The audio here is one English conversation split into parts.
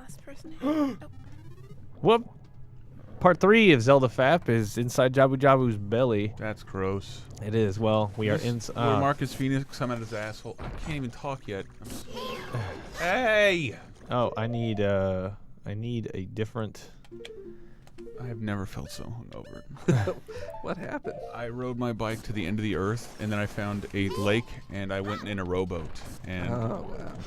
last person who... oh. Whoop. Part 3 of Zelda Fap is inside Jabu Jabu's belly. That's gross. It is. Well, we are in. Marcus Phoenix, I'm at his asshole. I can't even talk yet. Hey! Oh, I need a different. I have never felt so hungover. What happened? I rode my bike to the end of the earth, and then I found a lake, and I went in a rowboat. And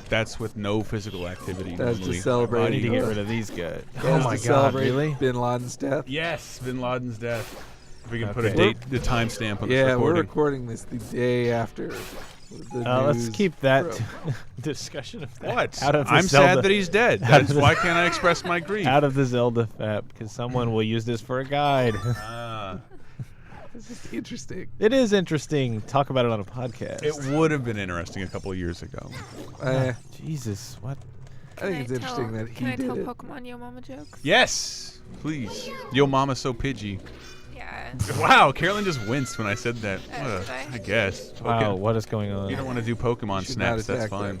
that's with no physical activity. That's normally. to celebrate. I need to get rid of these guys. Oh my God! Celebrate Bin Laden's death. Yes, Bin Laden's death. If we can put a Okay. date, the timestamp on this Yeah, recording. we're recording this the day after. Let's news keep that broke. discussion of that What? out of the I'm Zelda, sad that he's dead. That's why can't I express my grief? out of the Zelda Fap because someone will use this for a guide. This is interesting. It is interesting. Talk about it on a podcast. It would have been interesting a couple of years ago. Jesus, what? I think it's interesting that he Can I did tell it. Pokemon Yo Mama jokes? Yes, please. Yo, mama's so pidgey. Yeah. Wow, Carolyn just winced when I said that. Did I? I guess. Wow, Okay. what is going on? You don't want to do Pokemon should not snaps, that's attack fine. them.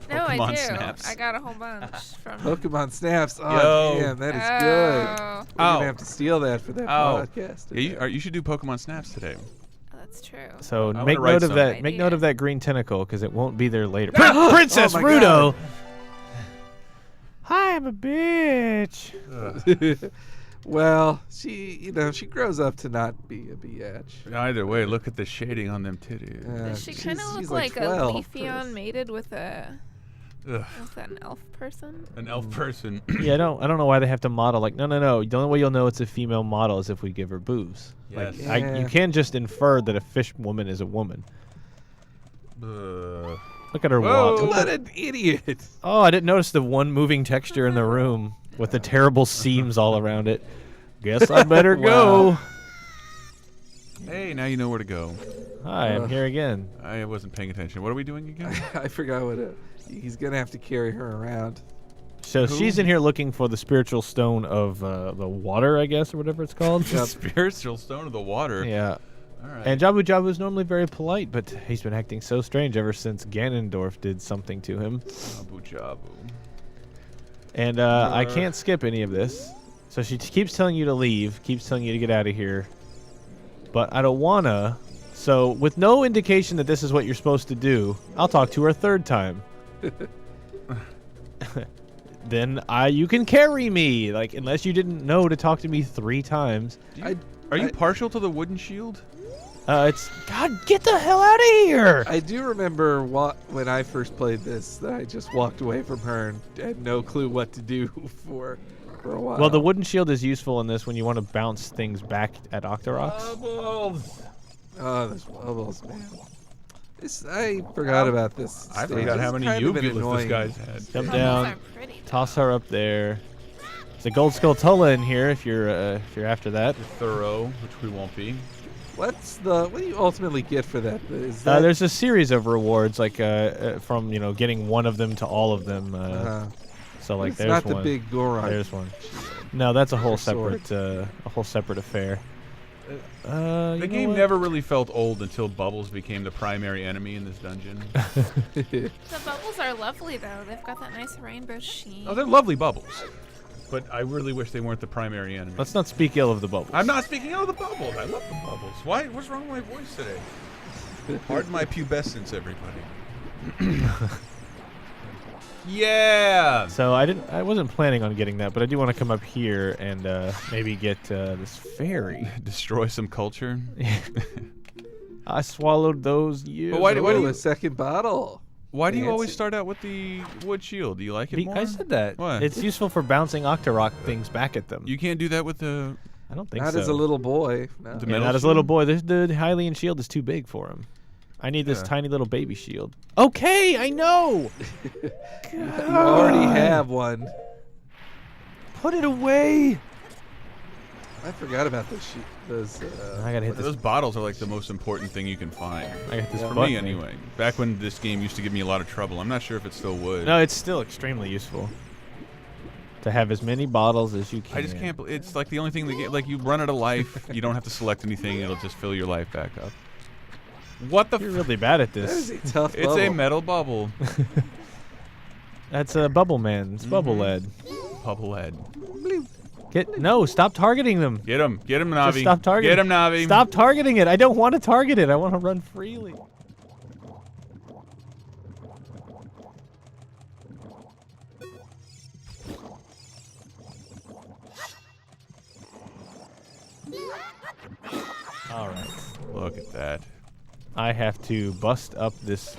No, I Pokemon do. snaps. I got a whole bunch from... Pokemon Snaps. Oh, Yo. damn, that is good. Oh, We're gonna have to steal that for that podcast. You should do Pokemon snaps today. that's true. So I make wanna write note of some. that. Make Idea. note of that green tentacle because it won't be there later. Princess Oh my Ruto. God. Hi, I'm a bitch. Well, she grows up to not be a biatch. Either way, look at the shading on them titties. Does she kind of she's look like a 12 Leafeon mated with a Ugh, with an elf person? an elf person. Yeah, I don't know why they have to model like no. The only way you'll know it's a female model is if we give her boobs. Yes. Like Yeah. you can't just infer that a fish woman is a woman. Look at her Whoa. walk. What an idiot! Oh, I didn't notice the one moving texture in the room with the terrible seams all around it. Guess I better go. Wow. Hey, now you know where to go. Hi, I'm here again. I wasn't paying attention. What are we doing again? I forgot what he's gonna have to carry her around. So she's in here looking for the spiritual stone of the water, I guess, or whatever it's called. The spiritual stone of the water. Yeah. All right. And Jabu Jabu is normally very polite, but he's been acting so strange ever since Ganondorf did something to him. Jabu Jabu. And I can't skip any of this. So she keeps telling you to leave, keeps telling you to get out of here. But I don't wanna. So with no indication that this is what you're supposed to do, I'll talk to her a third time. Then you can carry me. Like, unless you didn't know to talk to me 3 times. Are you partial to the wooden shield? It's God, get the hell out of here! I do remember when I first played this that I just walked away from her and had no clue what to do for a while. Well, the wooden shield is useful in this when you want to bounce things back at Octoroks. Bubbles. Oh, those bubbles, man. I forgot about this. I stage. forgot It's how many kind of an uvulas this annoying- guy's had. Jump Pokemon down, are pretty. toss her up there. There's a gold Skulltula in here if you're after that. Thorough, which we won't be. What do you ultimately get for that? Is that There's a series of rewards, like from getting one of them to all of them. So like it's there's not one. the big Goron. There's one. No, that's a whole Or sword. separate affair. The game never really felt old until Bubbles became the primary enemy in this dungeon. The bubbles are lovely though. They've got that nice rainbow sheen. Oh, they're lovely bubbles. But I really wish they weren't the primary enemy. Let's not speak ill of the bubbles. I'm not speaking of the bubbles. I love the bubbles. Why? What's wrong with my voice today? Pardon my pubescence, everybody. Yeah. So I wasn't planning on getting that, but I do want to come up here and maybe get this fairy. Destroy some culture. I swallowed those years. But why do Oh, you- a second bottle. Why do you always Fancy. start out with the wood shield? Do you like it more? I said that. What? It's useful for bouncing Octorok things back at them. You can't do that with the. I don't think Not so. as a little boy. No. The Yeah, metal not as a little shield? boy. The Hylian shield is too big for him. I need this Yeah. tiny little baby shield. Okay, I know. You already have one. Put it away. I forgot about those. I gotta hit Those this. bottles are like the most important thing you can find. I got this For button. me, anyway. Back when this game used to give me a lot of trouble. I'm not sure if it still would. No, it's still extremely useful to have as many bottles as you can. I just can't. It's like the only thing that like you run out of life. You don't have to select anything. It'll just fill your life back up. What the? You're really bad at That is this. a tough It's bubble. a metal bubble. That's a Bubble Man. It's Bubble Lead. Bubble head. No, stop targeting them. Get him, Navi. Just stop targeting. Get him, Navi. Stop targeting it. I don't want to target it. I want to run freely. All right. Look at that. I have to bust up this.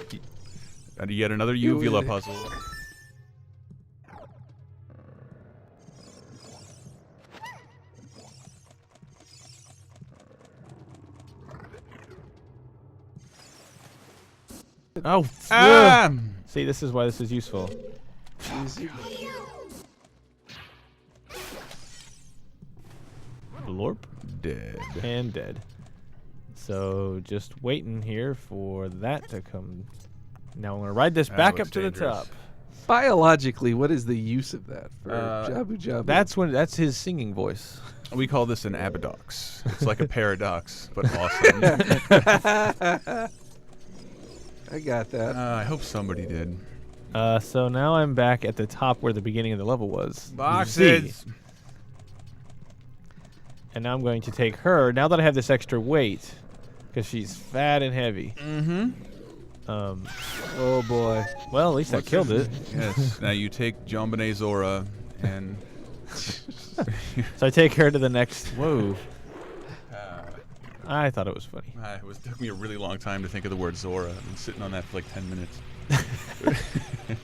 And yet another uvula puzzle. Oh, Ah! see, this is why this is useful. Blorp. Dead. And dead. So just waiting here for that to come. Now I'm going to ride this back up looks to the dangerous. top. Biologically, what is the use of that for Jabu Jabu? That's his singing voice. We call this an abadox. It's like a paradox, but awesome. I got that. I hope somebody did. So now I'm back at the top where the beginning of the level was. Z. Boxes. And now I'm going to take her, now that I have this extra weight, because she's fat and heavy. Mm-hmm. Oh boy. Well, at least I killed it. Yes. Now you take Jambone Zora and... So I take her to the next. Whoa. I thought it was funny. It took me a really long time to think of the word Zora. I've been sitting on that for like 10 minutes.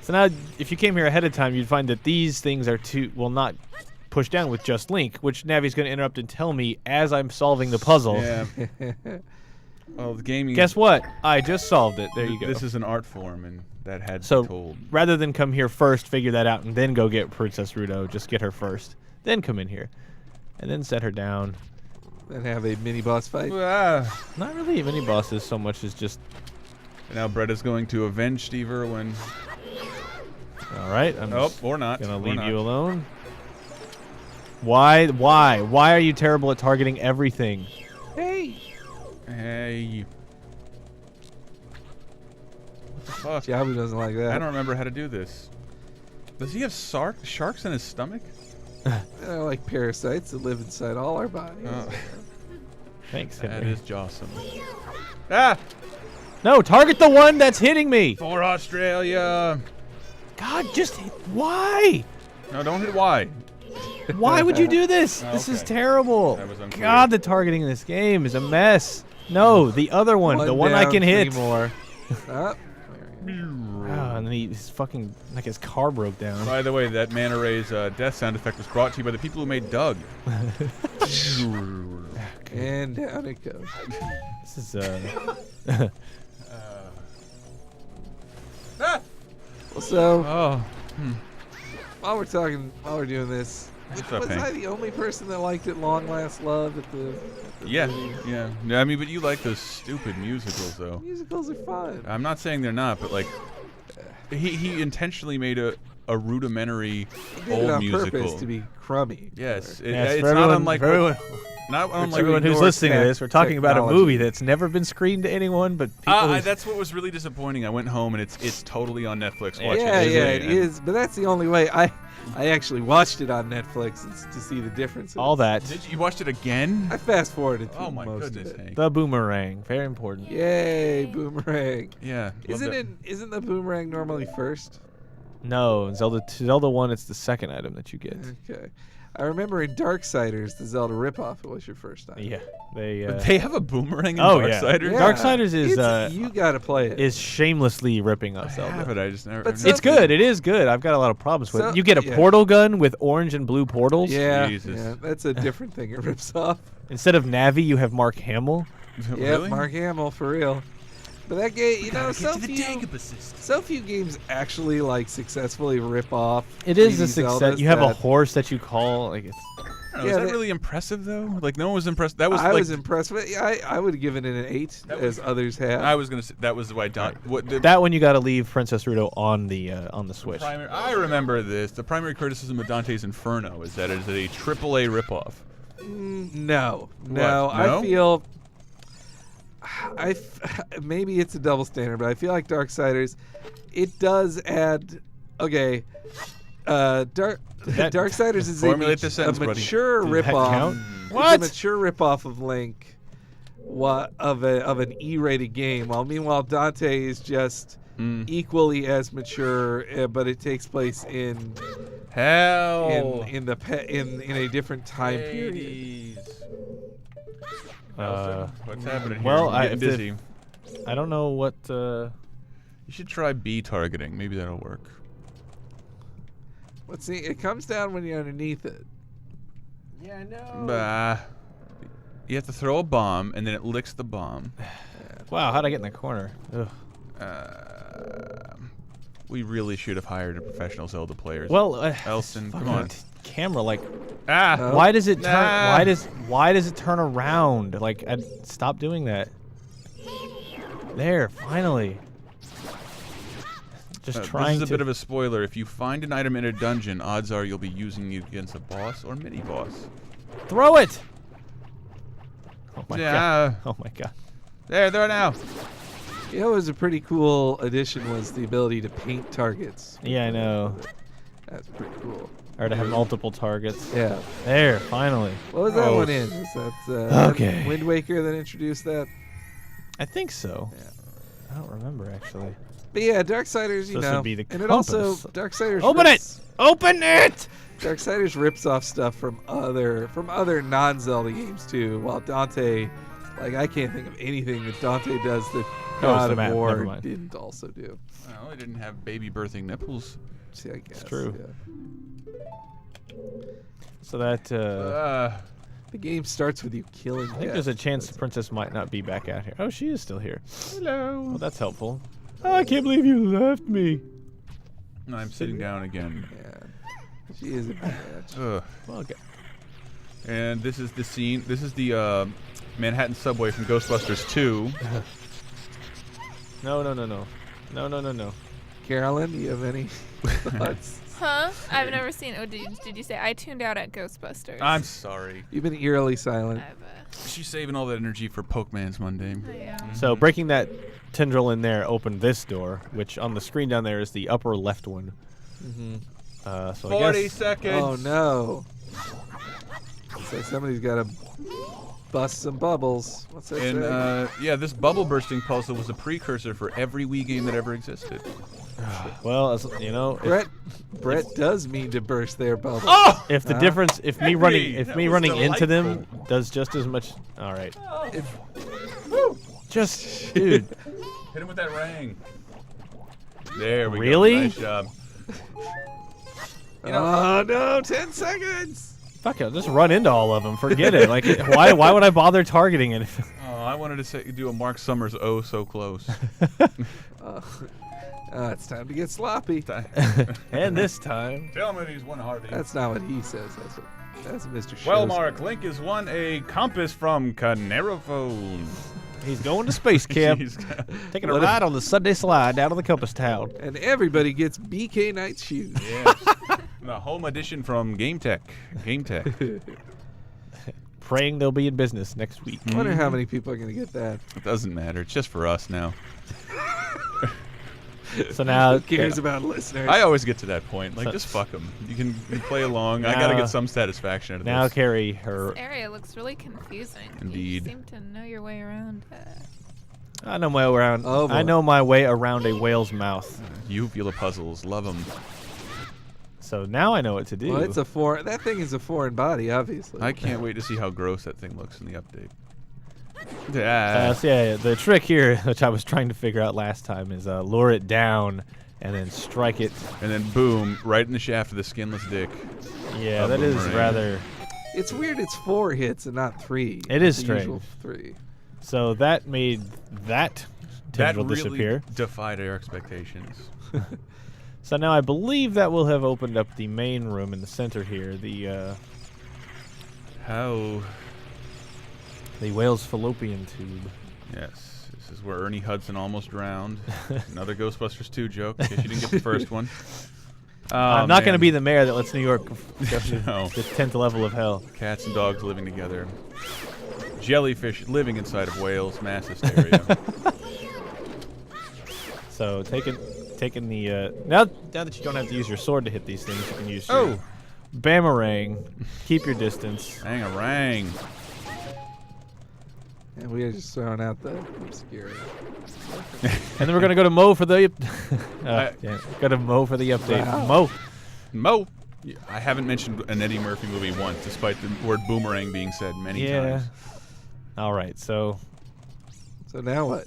So now, if you came here ahead of time, you'd find that these things are not push down with just Link, which Navi's going to interrupt and tell me as I'm solving the puzzle. Yeah. Well, the gaming... Guess what? I just solved it. There you go. This is an art form, and that had to So be told. rather than come here first, figure that out, and then go get Princess Ruto, just get her first. Then come in here. And then set her down. And have a mini boss fight. Not really mini bosses so much as just... And now Bretta's going to avenge Steve Irwin. All right. I'm Or not. going to leave you alone. Why? Why are you terrible at targeting everything? Hey. Hey. What the fuck? Jabu doesn't like that. I don't remember how to do this. Does he have sharks in his stomach? They're like parasites that live inside all our bodies. Oh. Thanks, That Henry. is jawsome. Ah! No, target the one that's hitting me. For Australia! God, just why? No, don't hit Y. Why would you do this? This is Okay. terrible. That was unclear. God, the targeting in this game is a mess. No, the other one, the one I down, can hit. 3 more. Oh, Oh, and then he's fucking, like his car broke down. By the way, that Manta Ray's death sound effect was brought to you by the people who made Doug. and down it goes. This is, Ah! So, Oh. while we're doing this, What's up, was Hank? I the only person that liked it long last love at the Yeah, movie? yeah. No, I mean, but you like those stupid musicals, though. Musicals are fun. I'm not saying they're not, but like, he intentionally made a rudimentary He did it old on musical. purpose to be crummy. Yes, yes, it's for not everyone, unlike for everyone, not unlike everyone who's ignore listening to this. We're talking about a technology. movie that's never been screened to anyone, but people. that's what was really disappointing. I went home and it's totally on Netflix. Watch Yeah, it. it is. But that's the only way. I actually watched it on Netflix to see the differences. all that. You watched it again? I fast forwarded through Oh my most goodness, of it. Hank. The boomerang, very important. Yay, boomerang! Yeah. Isn't the boomerang normally first? No, Zelda 1, it's the second item that you get. Okay. I remember in Darksiders, the Zelda ripoff, it was your first time. Yeah, they. But they have a boomerang in Oh, yeah. Darksiders? Yeah. Darksiders is you gotta play it. is shamelessly ripping off I Zelda. have it, I just never. But I've never It's good. It is good. I've got a lot of problems with So- it. You get a yeah. portal gun with orange and blue portals. yeah, Jesus. yeah, that's a different thing it rips off. Instead of Navi, you have Mark Hamill. Yeah, Really? Mark Hamill for real. But that game, so few games actually like successfully rip off. It is a 3D success. Zeldas You have a that- horse that you call. Like it's. I don't know, Yeah, is that they- really impressive though? Like no one was impressed. That was I like was impressed with it. I would have given it an 8, That as was- others have. I was gonna say that was why Don. What the That one you got to leave Princess Ruto on the Switch. primary? I remember this. The primary criticism of Dante's Inferno is that it is a AAA ripoff. No, No? I feel. Maybe it's a double standard, but I feel like Darksiders, it does add Okay. Darksiders is Formulate the a sentence, buddy. mature Did that ripoff. count? It's What? a mature ripoff of Link, of an E-rated game. While meanwhile Dante is just equally as mature, but it takes place in Hell. in a different time period. What's happening here? well, I'm getting dizzy. I don't know what. You should try B targeting. Maybe that'll work. Let's see. It comes down when you're underneath it. Yeah, I know. Bah. You have to throw a bomb, and then it licks the bomb. Wow, how'd I get in the corner? Ugh. We really should have hired a professional Zelda player. Well, Elston, come fucking on. Camera, like, Ah! why does it turn? Nah. Why does it turn around? Like, stop doing that. There, finally. Just trying This is a to. bit of a spoiler. If you find an item in a dungeon, odds are you'll be using it against a boss or mini-boss. Throw it! Oh my Yeah. god. Oh my god. There now. You know, what was a pretty cool addition was the ability to paint targets. Yeah, I know. That's pretty cool. Or to have multiple targets. Yeah. There, finally. What was that Oh, one in? Was that Okay. Wind Waker that introduced that? I think so. Yeah. I don't remember actually. But yeah, Darksiders, you This know, would be the and it also compass. Darksiders. Open it! Open it! Darksiders rips off stuff from other non-Zelda games too. While Dante, like I can't think of anything that Dante does that God the of map, never War mind. didn't also do. Well, I didn't have baby birthing nipples. See, I guess. true. Yeah. So that The game starts with you killing. I think there's a chance the princess might not be back out here. Oh, she is still here. Hello. Well, that's helpful. Oh, I can't believe you left me. No, I'm sitting down again. Yeah, she is a bitch. Ugh. Well, okay. And this is the scene. This is the Manhattan subway from Ghostbusters 2. No. Carolyn, do you have any thoughts? Huh? I've never seen. Oh, did you say I tuned out at Ghostbusters? I'm sorry. You've been eerily silent. She's saving all that energy for Pokemon's Monday. So breaking that tendril in there opened this door, which on the screen down there is the upper left one. Mm-hmm. So 40 I guess seconds. Oh no! Looks like somebody's got to bust some bubbles. What's that And say? yeah, this bubble bursting puzzle was a precursor for every Wii game that ever existed. well, as, you know, Brett does mean to burst their bubble. Oh! if the difference, if me running That me was running into them delightful. does just as much. All right, just Dude. dude. Hit him with that ring. There we Really? go. Nice job. Oh no! 10 seconds. Fuck it, just run into all of them. Forget it. Like, why would I bother targeting it? Oh, I wanted to say do a Mark Summers "Oh So Close." It's time to get sloppy. And this time, Tell me he's won Harvey. That's not what he says. That's Mr. Shows. Well, Mark, Link has won a compass from Canerophone. he's going to space camp, He's got- taking a What if- ride on the Sunday slide down to the Compass Town. And everybody gets BK Knight's shoes. yes. The home edition from GameTech. GameTech. Praying they'll be in business next week. I wonder how many people are going to get that. It doesn't matter. It's just for us now. So now, Who cares about listeners? I always get to that point. Like, So- just fuck them. You can play along. I gotta Now- get some satisfaction out of now this. carry her. This area looks really confusing. Indeed. You seem to know your way around. I know my way around. Oh, boy. I know my way around a whale's mouth. Uvula puzzles. Love them. So now I know what to do. Well, it's a foreign. That thing is a foreign body, obviously. I can't wait to see how gross that thing looks in the update. So yeah, the trick here, which I was trying to figure out last time, is lure it down and then strike it. And then boom, right in the shaft of the skinless dick. Yeah, A that is boomerang. rather. It's weird. It's 4 hits and not 3. It is It's the usual strange. 3. So that made that That tendril really disappear. defied our expectations. So now I believe that will have opened up the main room in the center here, the How? whale's fallopian tube. Yes, this is where Ernie Hudson almost drowned. Another Ghostbusters 2 joke, in case you didn't get the first one. I'm not going to be the mayor that lets New York go to No. the 10th level of hell. Cats and dogs living together. Jellyfish living inside of whales. Mass hysteria. So taking taking the now that you don't have to use your sword to hit these things, you can use your boomerang. Keep your distance. Bang-a-rang. And we are just throwing out the obscurity. And then we're gonna go to Mo for the. Go to Mo for the update. Wow. Mo. I haven't mentioned an Eddie Murphy movie once, despite the word boomerang being said many times. All right, so now what?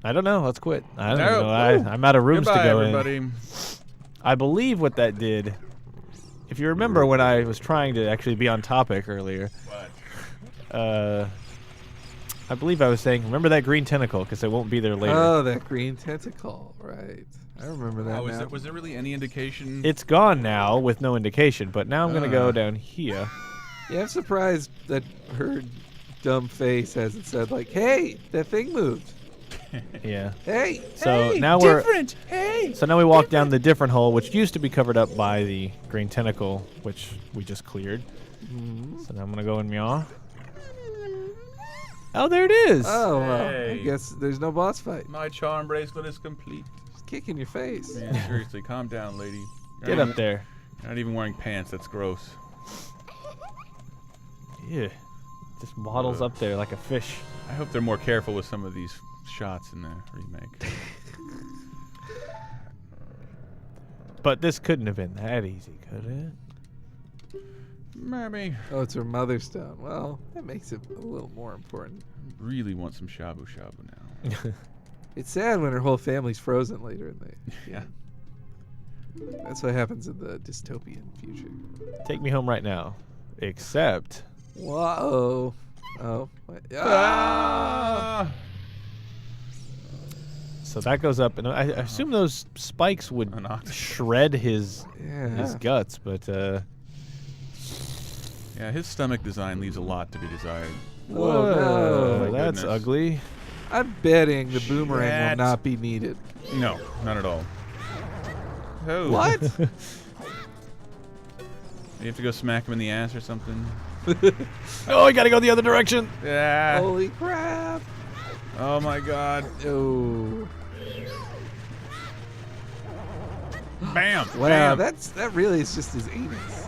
I don't know. Let's quit. I don't No. know. I'm out of rooms Goodbye, to go everybody. in. I believe what that did. If you remember when I was trying to actually be on topic earlier. What? I believe I was saying, remember that green tentacle, because it won't be there later. Oh, that green tentacle, right? I remember that. Now. Was there really any indication? It's gone now with no indication, but now I'm going to go down here. Yeah, I'm surprised that her dumb face hasn't said like, "Hey, that thing moved." Yeah. Hey. So hey, now we're different. Hey. So now we walk down the different hole, which used to be covered up by the green tentacle, which we just cleared. So now I'm going to go and meow. Oh, there it is. Oh, well, I Hey. guess there's no boss fight. My charm bracelet is complete. Just kick in your face. Man, seriously, calm down, lady. Get up there. You're not even wearing pants. That's gross. Yeah. Just waddles up there like a fish. I hope they're more careful with some of these shots in the remake. But this couldn't have been that easy, could it? Maybe. Oh, it's her mother's stone. Well, that makes it a little more important. Really want some shabu shabu now. It's sad when her whole family's frozen later in the Yeah. That's what happens in the dystopian future. Take me home right now. Except. Whoa. Oh. What? Ah! So that goes up, and I assume those spikes would An octopus. shred his Yeah. guts, but Yeah, his stomach design leaves a lot to be desired. Whoa, no. my that's goodness. ugly. I'm betting the boomerang will Shit. not be needed. No, not at all. Oh. What? You have to go smack him in the ass or something? Oh, I gotta go the other direction. Yeah. Holy crap. Oh my god. Oh. Bam. Wow, Bam. that really is just his anus.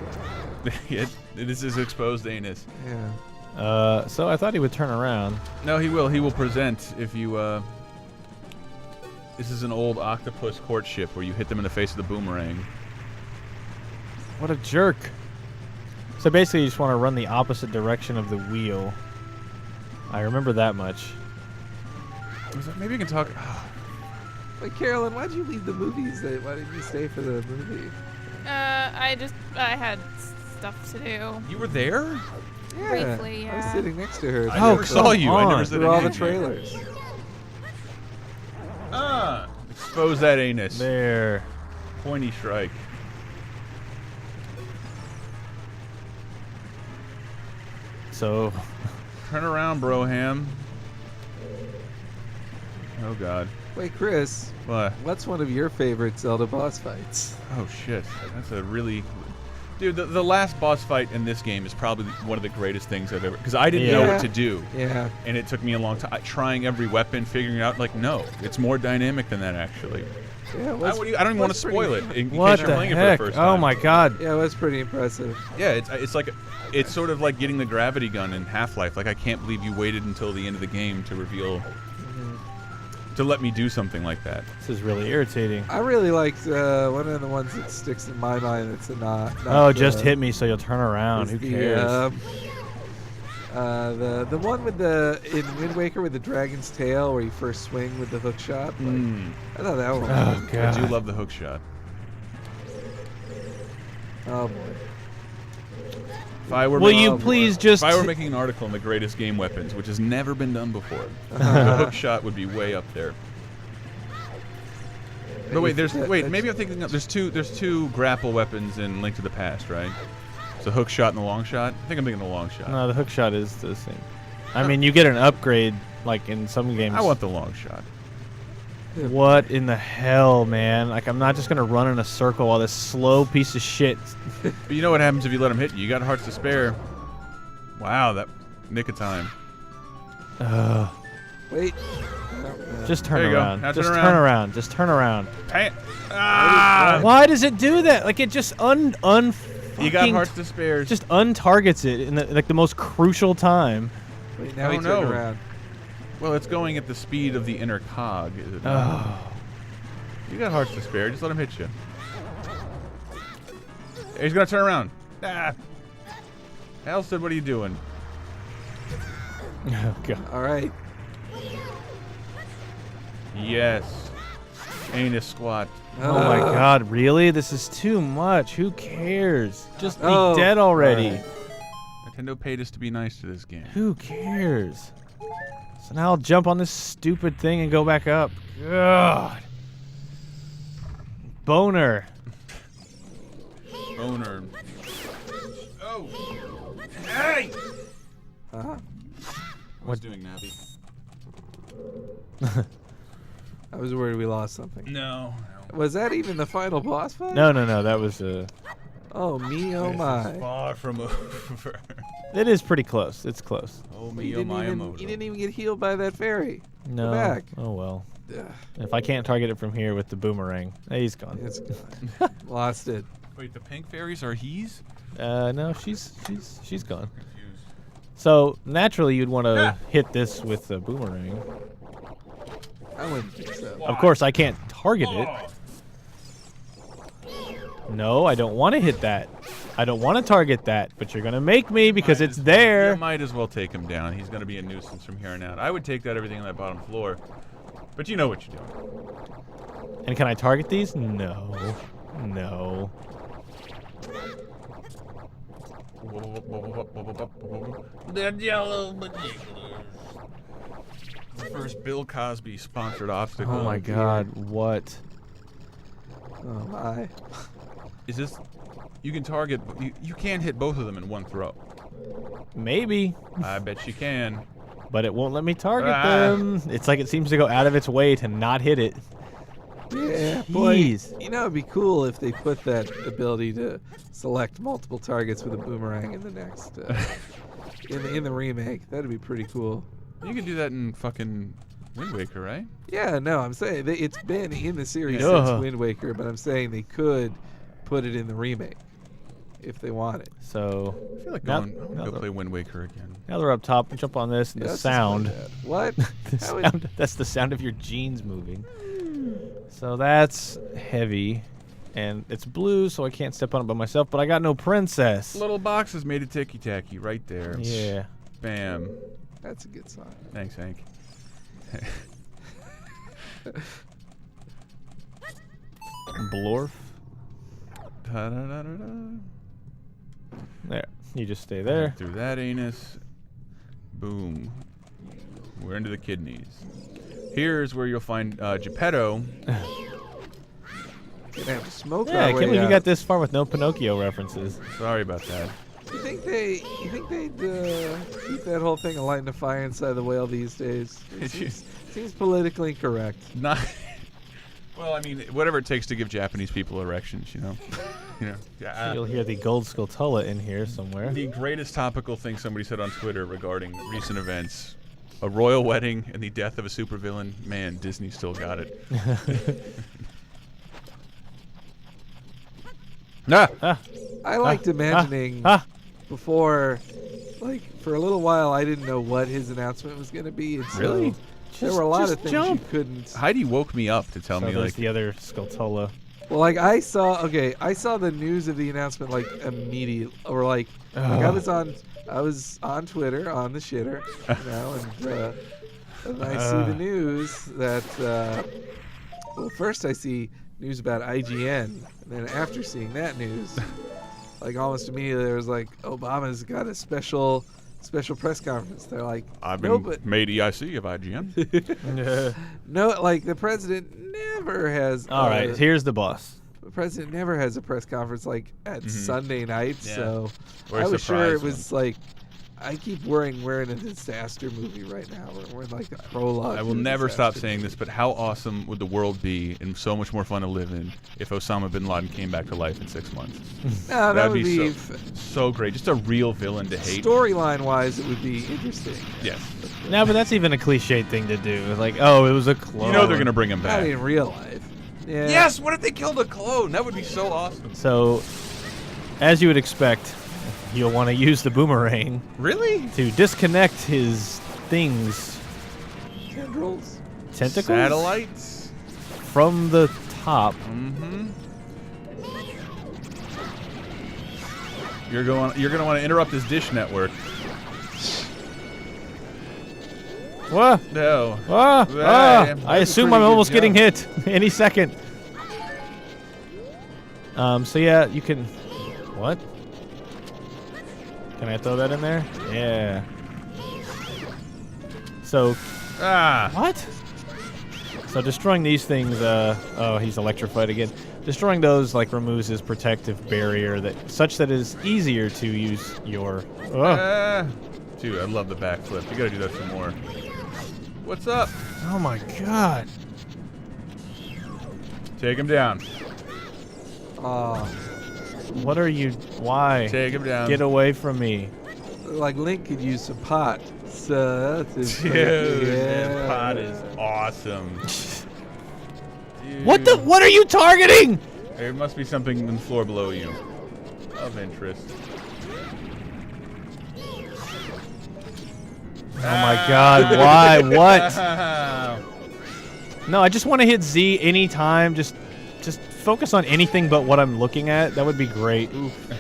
It is his exposed anus. Yeah. So I thought he would turn around. No, he will. He will present if you, This is an old octopus courtship where you hit them in the face with a boomerang. What a jerk. So basically you just want to run the opposite direction of the wheel. I remember that much. Maybe we can talk... Wait, Carolyn, why'd you leave the movies? Why didn't you stay for the movie? I had stuff to do. You were there? Yeah. Briefly, I was yeah. sitting next to her. I never saw you. I never said Through all the anything. trailers. Expose that anus. There. Pointy strike. So Turn around, Broham. Oh god. Wait, Chris, What? what's one of your favorite Zelda boss fights? Oh shit. That's a really... Dude, the last boss fight in this game is probably one of the greatest things I've ever... Because I didn't know Yeah. what to do. Yeah. And it took me a long time trying every weapon, figuring out, like, no, it's more dynamic than that, actually. Yeah, it I, was, don't even want to spoil it in what case you're the playing heck? it for the first time. Oh my god. Yeah, it was pretty impressive. Yeah, it's like... It's sort of like getting the gravity gun in Half-Life. Like, I can't believe you waited until the end of the game to reveal... To let me do something like that. This is really irritating. I really liked one of the ones that sticks in my mind. That's not Oh, just hit me so you'll turn around. Who cares? The one with the in Wind Waker with the dragon's tail where you first swing with the hook shot. Like, I thought that one. Oh Was, god. I do love the hook shot. oh boy. If I were Will making, you please just... if I were making an article on the greatest game weapons, which has never been done before, the hook shot would be way up there. But wait, maybe I'm thinking there's two grapple weapons in Link to the Past, right? So hook shot and the long shot. I think I'm thinking the long shot. No, the hook shot is the same. I mean, you get an upgrade, like in some games. I want the long shot. What in the hell, man? Like, I'm not just gonna run in a circle while this slow piece of shit... But you know what happens if you let him hit you? You got hearts to spare. Wow, that nick of time. Wait. Just turn There you go. around. Now Just turn turn around. Just turn around. Ah! Why does it do that? Like it just You got fucking hearts to spare. just untargets it in the most crucial time. Wait, now Oh, he turned no. around. Well, it's going at the speed of the inner cog, is it not? Oh. You got hearts to spare. Just let him hit you. He's gonna turn around. Ah. Alston, what are you doing? Oh god. All right. Yes. Anus squat. Oh my god, really? This is too much. Who cares? Just be Oh, dead already. alright. Nintendo paid us to be nice to this game. Who cares? So now I'll jump on this stupid thing and go back up. God. Boner. Boner. Oh. Hey! Uh-huh. What's doing, Navi? I was worried we lost something. No. Was that even the final boss fight? No, that was Oh me, oh my. Far from over. it is pretty close. It's close. Oh But me, you oh didn't, my, even, you didn't even get healed by that fairy. No. Go back. Oh well. Ugh, If I can't target it from here with the boomerang, he's gone. it's gone. Lost it. Wait, the pink fairies are he's? No, she's gone. Confused. So naturally, you'd want to hit this with the boomerang. I wouldn't think so. Of course, I can't target it. No, I don't want to hit that. I don't want to target that, but you're gonna make me because it's there. You might as well take him down. He's gonna be a nuisance from here on out. I would take that everything on that bottom floor, but you know what you're doing. And can I target these? No. No. The yellow binoculars. The first Bill Cosby sponsored obstacle. Oh my god, what? Oh my. Is this? You can target. You can hit both of them in one throw. Maybe, I bet you can. but it won't let me target Ah. them. It's like it seems to go out of its way to not hit it. Yeah, boy. Jeez. You know, it'd be cool if they put that ability to select multiple targets with a boomerang in the next, in the remake. That'd be pretty cool. You can do that in fucking Wind Waker, right? Yeah, no, I'm saying it's been in the series Yeah. since Wind Waker, but I'm saying they could put it in the remake if they wanted. So I feel like Now- going. I want now to go the- play Wind Waker again. now they're up top. Jump on this. And Yeah, the let's just play sound. that. What? The How is- sound. That's the sound of your jeans moving. So that's heavy, and it's blue, so I can't step on it by myself. But I got no princess. Little boxes made of ticky tacky right there. Yeah. Bam. That's a good song. Thanks, Hank. Blorf. Da-da-da-da-da. There. You just stay there. Through that anus. Boom. We're into the kidneys. Here's where you'll find Geppetto. Gonna have to smoke Yeah, our I can't way believe you out. got this far with no Pinocchio references. Sorry about that. You think they'd keep that whole thing of lighting a fire inside the whale these days? It seems politically incorrect. Not. Well, I mean, whatever it takes to give Japanese people erections, you know. You'll hear the gold Skulltula in here somewhere. The greatest topical thing somebody said on Twitter regarding recent events: a royal wedding and the death of a supervillain. Man, Disney still got it. Ah! I liked imagining before, like, for a little while, I didn't know what his announcement was going to be. And so Really? there were a lot of Just things jump. you couldn't. Heidi woke me up to tell So me there's like the other Skulltula. Well, like I saw the news of the announcement like immediately, or like I was on Twitter on the shitter, you know, and I see the news that well, first I see news about IGN, and then after seeing that news, like almost immediately there was like Obama's got a special press conference. They're like, I've no, been but made EIC of IGN. no, like the president never has. All right, here's the boss. The president never has a press conference like at Sunday night, Yeah. so Or I a was sure it surprise was like. I keep worrying we're in a disaster movie right now. We're in like the prologue. I will to a never stop disaster saying this, but how awesome would the world be and so much more fun to live in if Osama bin Laden came back to life in 6 months? No, that That'd would be be so great. Just a real villain to hate. storyline wise. It would be interesting. Yes. No, but that's even a cliched thing to do. Like, oh, it was a clone. You know they're gonna bring him Not back. in real life. Yeah. Yes. What if they killed a clone? That would be so awesome. So, as you would expect, you'll want to use the boomerang Really? to disconnect his things, Tendrils. tentacles, Satellites. from the top. Mm-hmm. You're gonna want to interrupt his dish network. Whoa! No. I assume I'm pretty almost good getting job. hit any second. So yeah, you can. What? Can I throw that in there? Yeah. So. What? So destroying these things. Oh, he's electrified again. Destroying those like removes his protective barrier such that it is easier to use your. Dude, I love the backflip. You gotta do that some more. What's up? Oh my god. Take him down. What are you? Why? Take him down. Get away from me. Like Link could use some pot. So that's Dude, that pot is awesome. Dude. What are you targeting? There must be something in the floor below you of interest. Oh my god, why? What? No, I just want to hit Z anytime. Just focus on anything but what I'm looking at. That would be great. Oof.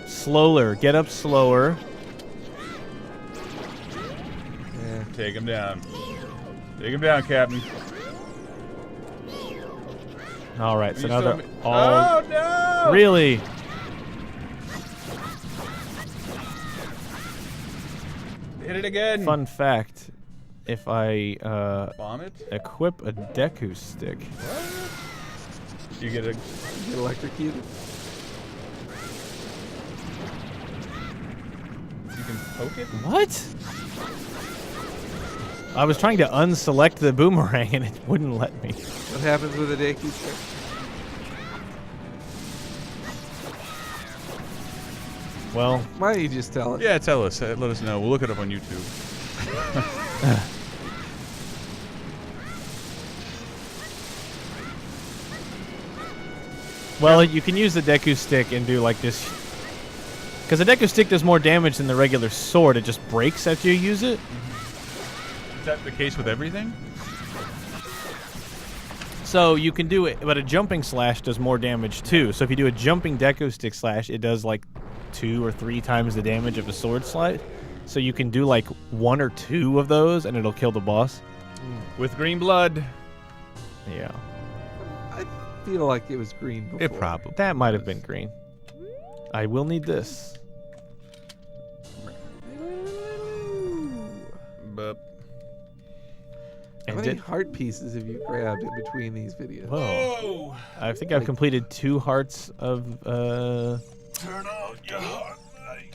Slower. Get up slower. Yeah. Take him down. Take him down, Captain. All right, so You now still they're me- all... Oh, no! Really? Hit it again. Fun fact, if I Bomb it. equip a Deku stick... You get a... Get electrocuted. You can poke it? What? I was trying to unselect the boomerang and it wouldn't let me. What happens with a Deku stick? Well, Why don't you just tell us? Yeah, tell us. Let us know. We'll look it up on YouTube. well, you can use the Deku stick and do like this. Because the Deku stick does more damage than the regular sword. It just breaks after you use it. Is that the case with everything? So you can do it, but a jumping slash does more damage too. So if you do a jumping Deku stick slash, it does like 2 or 3 times the damage of a sword slide. So you can do like 1 or 2 of those and it'll kill the boss. With green blood. Yeah. I feel like it was green before. It probably. That might have been green. I will need this. But How And many did, heart pieces have you grabbed in between these videos? whoa. I think I've completed 2 hearts of turn on your heart light.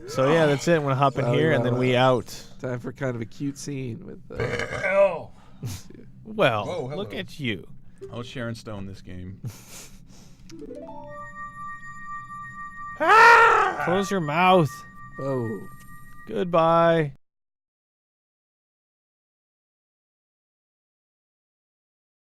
So yeah, that's it. I'm gonna hop in here and then we out. Time for kind of a cute scene with. Hell. Well, Whoa, hello. look at you. I'll Sharon Stone this game. Close your mouth. Whoa. Goodbye.